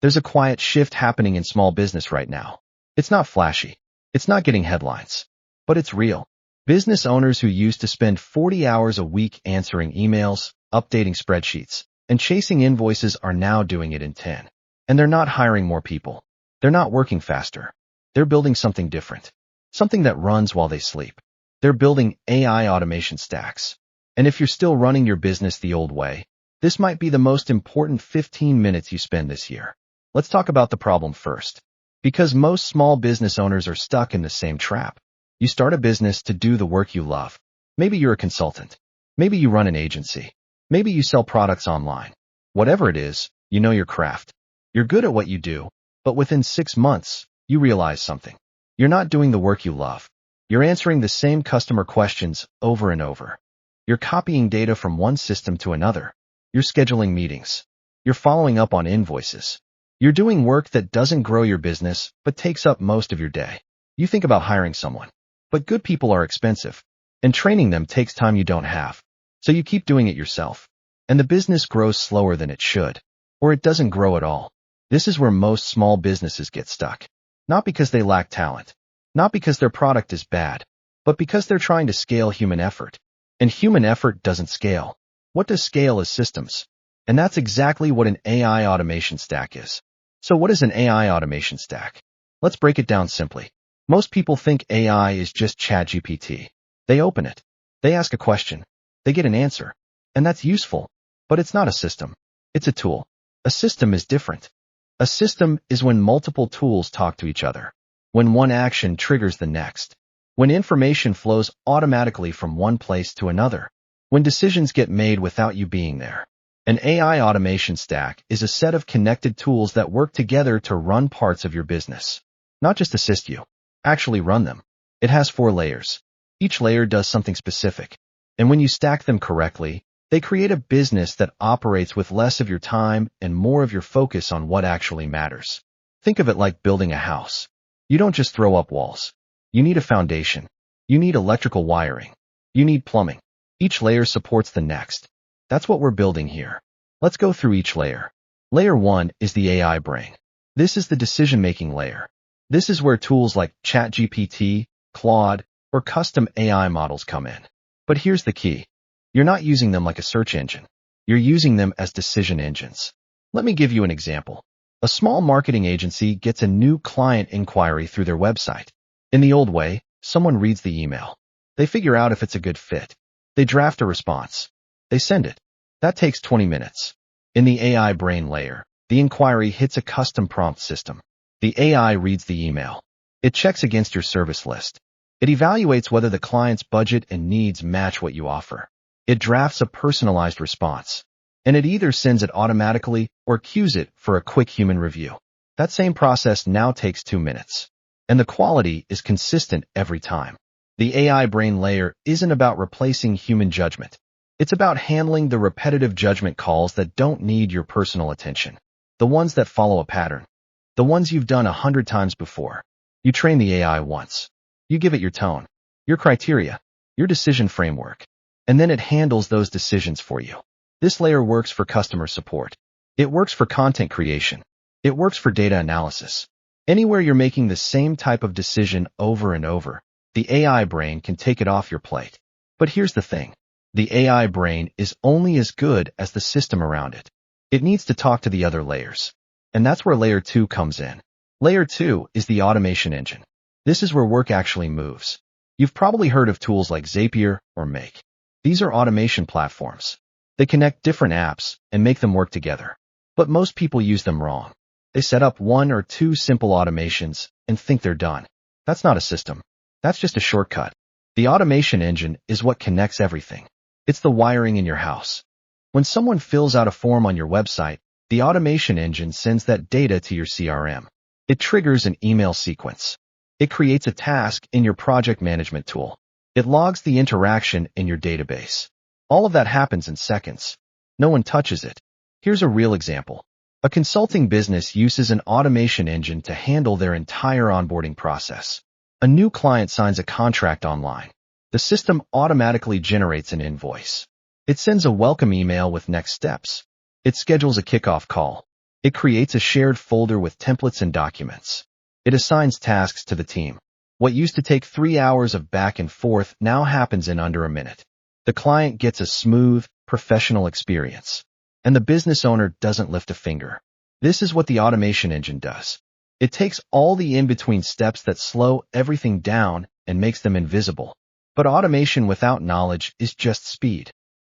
There's a quiet shift happening in small business right now. It's not flashy. It's not getting headlines. But it's real. Business owners who used to spend 40 hours a week answering emails, updating spreadsheets, and chasing invoices are now doing it in 10. And they're not hiring more people. They're not working faster. They're building something different. Something that runs while they sleep. They're building AI automation stacks. And if you're still running your business the old way, this might be the most important 15 minutes you spend this year. Let's talk about the problem first. Because most small business owners are stuck in the same trap. You start a business to do the work you love. Maybe you're a consultant. Maybe you run an agency. Maybe you sell products online. Whatever it is, you know your craft. You're good at what you do, but within 6 months, you realize something. You're not doing the work you love. You're answering the same customer questions over and over. You're copying data from one system to another. You're scheduling meetings. You're following up on invoices. You're doing work that doesn't grow your business, but takes up most of your day. You think about hiring someone. But good people are expensive. And training them takes time you don't have. So you keep doing it yourself. And the business grows slower than it should. Or it doesn't grow at all. This is where most small businesses get stuck. Not because they lack talent. Not because their product is bad. But because they're trying to scale human effort. And human effort doesn't scale. What does scale is systems. And that's exactly what an AI automation stack is. So what is an AI automation stack? Let's break it down simply. Most people think AI is just ChatGPT. They open it. They ask a question. They get an answer. And that's useful. But it's not a system. It's a tool. A system is different. A system is when multiple tools talk to each other. When one action triggers the next. When information flows automatically from one place to another. When decisions get made without you being there. An AI automation stack is a set of connected tools that work together to run parts of your business. Not just assist you. Actually run them. It has 4 layers. Each layer does something specific. And when you stack them correctly, they create a business that operates with less of your time and more of your focus on what actually matters. Think of it like building a house. You don't just throw up walls. You need a foundation. You need electrical wiring. You need plumbing. Each layer supports the next. That's what we're building here. Let's go through each layer. Layer 1 is the AI brain. This is the decision-making layer. This is where tools like ChatGPT, Claude, or custom AI models come in. But here's the key. You're not using them like a search engine. You're using them as decision engines. Let me give you an example. A small marketing agency gets a new client inquiry through their website. In the old way, someone reads the email. They figure out if it's a good fit. They draft a response. They send it. That takes 20 minutes. In the AI brain layer, the inquiry hits a custom prompt system. The AI reads the email. It checks against your service list. It evaluates whether the client's budget and needs match what you offer. It drafts a personalized response. And it either sends it automatically or queues it for a quick human review. That same process now takes 2 minutes. And the quality is consistent every time. The AI brain layer isn't about replacing human judgment. It's about handling the repetitive judgment calls that don't need your personal attention. The ones that follow a pattern. The ones you've done 100 times before. You train the AI once. You give it your tone, your criteria, your decision framework. And then it handles those decisions for you. This layer works for customer support. It works for content creation. It works for data analysis. Anywhere you're making the same type of decision over and over, the AI brain can take it off your plate. But here's the thing. The AI brain is only as good as the system around it. It needs to talk to the other layers. And that's where layer 2 comes in. Layer 2 is the automation engine. This is where work actually moves. You've probably heard of tools like Zapier or Make. These are automation platforms. They connect different apps and make them work together. But most people use them wrong. They set up 1 or 2 simple automations and think they're done. That's not a system. That's just a shortcut. The automation engine is what connects everything. It's the wiring in your house. When someone fills out a form on your website, the automation engine sends that data to your CRM. It triggers an email sequence. It creates a task in your project management tool. It logs the interaction in your database. All of that happens in seconds. No one touches it. Here's a real example. A consulting business uses an automation engine to handle their entire onboarding process. A new client signs a contract online. The system automatically generates an invoice. It sends a welcome email with next steps. It schedules a kickoff call. It creates a shared folder with templates and documents. It assigns tasks to the team. What used to take 3 hours of back and forth now happens in under a minute. The client gets a smooth, professional experience, and the business owner doesn't lift a finger. This is what the automation engine does. It takes all the in-between steps that slow everything down and makes them invisible. But automation without knowledge is just speed.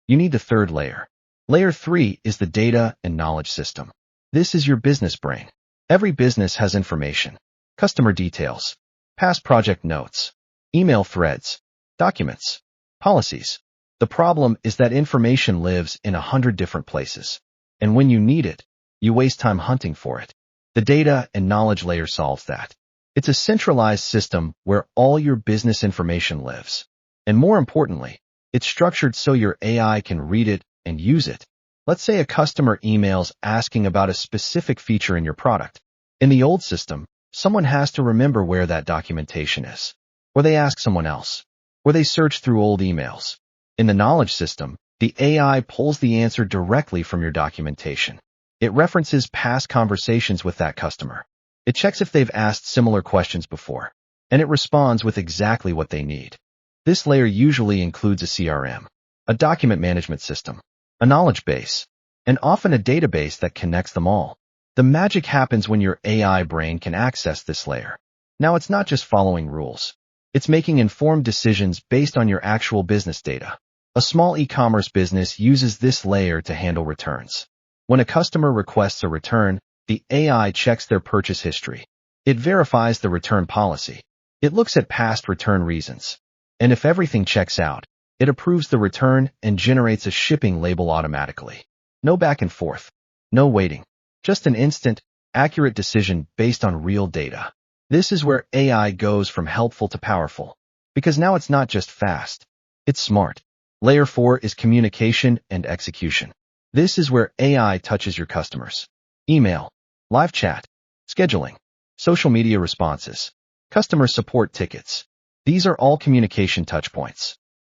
You need the third layer. Layer 3 is the data and knowledge system. This is your business brain. Every business has information, customer details, past project notes, email threads, documents, policies. The problem is that information lives in 100 different places. And when you need it, you waste time hunting for it. The data and knowledge layer solves that. It's a centralized system where all your business information lives. And more importantly, it's structured so your AI can read it and use it. Let's say a customer emails asking about a specific feature in your product. In the old system, someone has to remember where that documentation is. Or they ask someone else. Or they search through old emails. In the knowledge system, the AI pulls the answer directly from your documentation. It references past conversations with that customer. It checks if they've asked similar questions before, and it responds with exactly what they need. This layer usually includes a CRM, a document management system, a knowledge base, and often a database that connects them all. The magic happens when your AI brain can access this layer. Now it's not just following rules. It's making informed decisions based on your actual business data. A small e-commerce business uses this layer to handle returns. When a customer requests a return, the AI checks their purchase history. It verifies the return policy. It looks at past return reasons. And if everything checks out, it approves the return and generates a shipping label automatically. No back and forth. No waiting. Just an instant, accurate decision based on real data. This is where AI goes from helpful to powerful. Because now it's not just fast. It's smart. Layer 4 is communication and execution. This is where AI touches your customers. Email, live chat, scheduling, social media responses, customer support tickets. These are all communication touchpoints.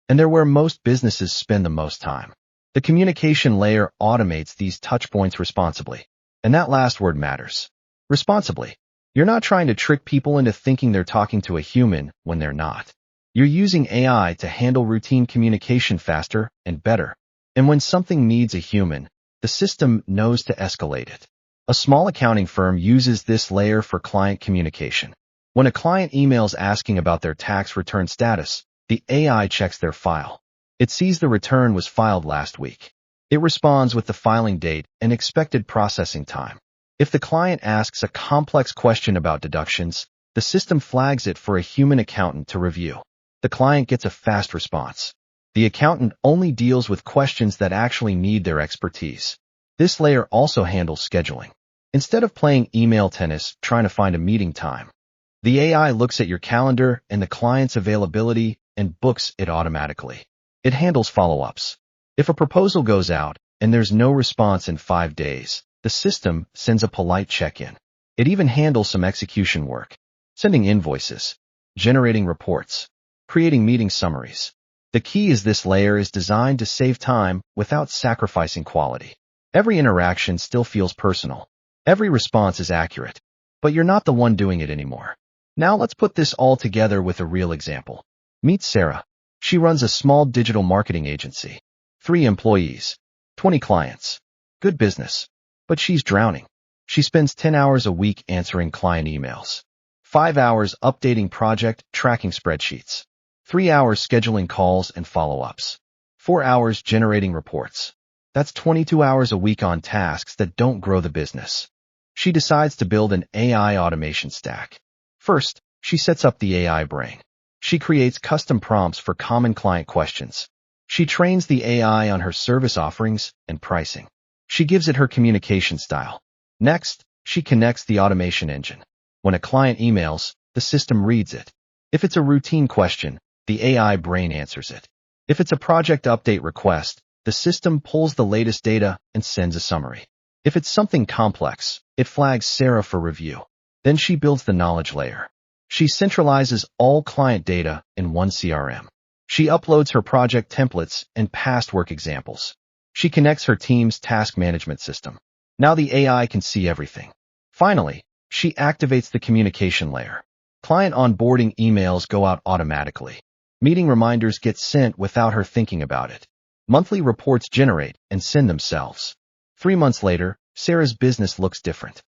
And they're where most businesses spend the most time. The communication layer automates these touchpoints responsibly. And that last word matters. Responsibly. You're not trying to trick people into thinking they're talking to a human when they're not. You're using AI to handle routine communication faster and better. And when something needs a human, the system knows to escalate it. A small accounting firm uses this layer for client communication. When a client emails asking about their tax return status, the AI checks their file. It sees the return was filed last week. It responds with the filing date and expected processing time. If the client asks a complex question about deductions, the system flags it for a human accountant to review. The client gets a fast response. The accountant only deals with questions that actually need their expertise. This layer also handles scheduling. Instead of playing email tennis trying to find a meeting time, the AI looks at your calendar and the client's availability and books it automatically. It handles follow-ups. If a proposal goes out and there's no response in 5 days, the system sends a polite check-in. It even handles some execution work, sending invoices, generating reports, creating meeting summaries. The key is this layer is designed to save time without sacrificing quality. Every interaction still feels personal. Every response is accurate. But you're not the one doing it anymore. Now let's put this all together with a real example. Meet Sarah. She runs a small digital marketing agency. 3 employees. 20 clients. Good business. But she's drowning. She spends 10 hours a week answering client emails. 5 hours updating project tracking spreadsheets. 3 hours scheduling calls and follow-ups. 4 hours generating reports. That's 22 hours a week on tasks that don't grow the business. She decides to build an AI automation stack. First, she sets up the AI brain. She creates custom prompts for common client questions. She trains the AI on her service offerings and pricing. She gives it her communication style. Next, she connects the automation engine. When a client emails, the system reads it. If it's a routine question, the AI brain answers it. If it's a project update request, the system pulls the latest data and sends a summary. If it's something complex, it flags Sarah for review. Then she builds the knowledge layer. She centralizes all client data in one CRM. She uploads her project templates and past work examples. She connects her team's task management system. Now the AI can see everything. Finally, she activates the communication layer. Client onboarding emails go out automatically. Meeting reminders get sent without her thinking about it. Monthly reports generate and send themselves. 3 months later, Sarah's business looks different.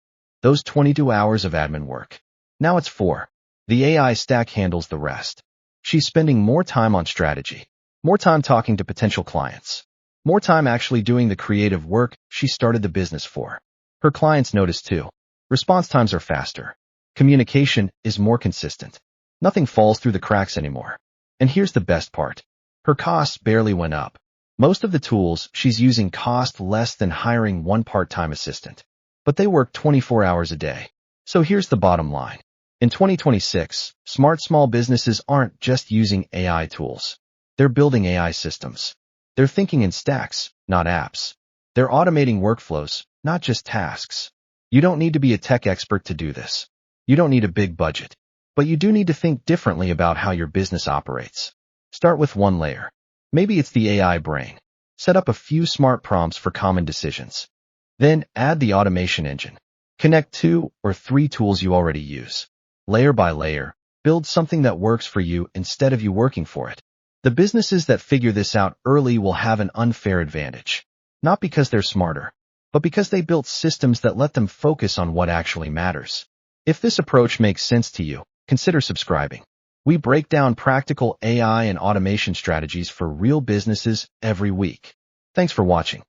Those 22 hours of admin work. Now it's 4. The AI stack handles the rest. She's spending more time on strategy, more time talking to potential clients, more time actually doing the creative work she started the business for. Her clients notice too. Response times are faster. Communication is more consistent. Nothing falls through the cracks anymore. And here's the best part. Her costs barely went up. Most of the tools she's using cost less than hiring one part-time assistant. But they work 24 hours a day. So here's the bottom line. In 2026, smart small businesses aren't just using AI tools. They're building AI systems. They're thinking in stacks, not apps. They're automating workflows, not just tasks. You don't need to be a tech expert to do this. You don't need a big budget. But you do need to think differently about how your business operates. Start with one layer. Maybe it's the AI brain. Set up a few smart prompts for common decisions. Then add the automation engine. Connect 2 or 3 tools you already use. Layer by layer, build something that works for you instead of you working for it. The businesses that figure this out early will have an unfair advantage. Not because they're smarter, but because they built systems that let them focus on what actually matters. If this approach makes sense to you, consider subscribing. We break down practical AI and automation strategies for real businesses every week. Thanks for watching.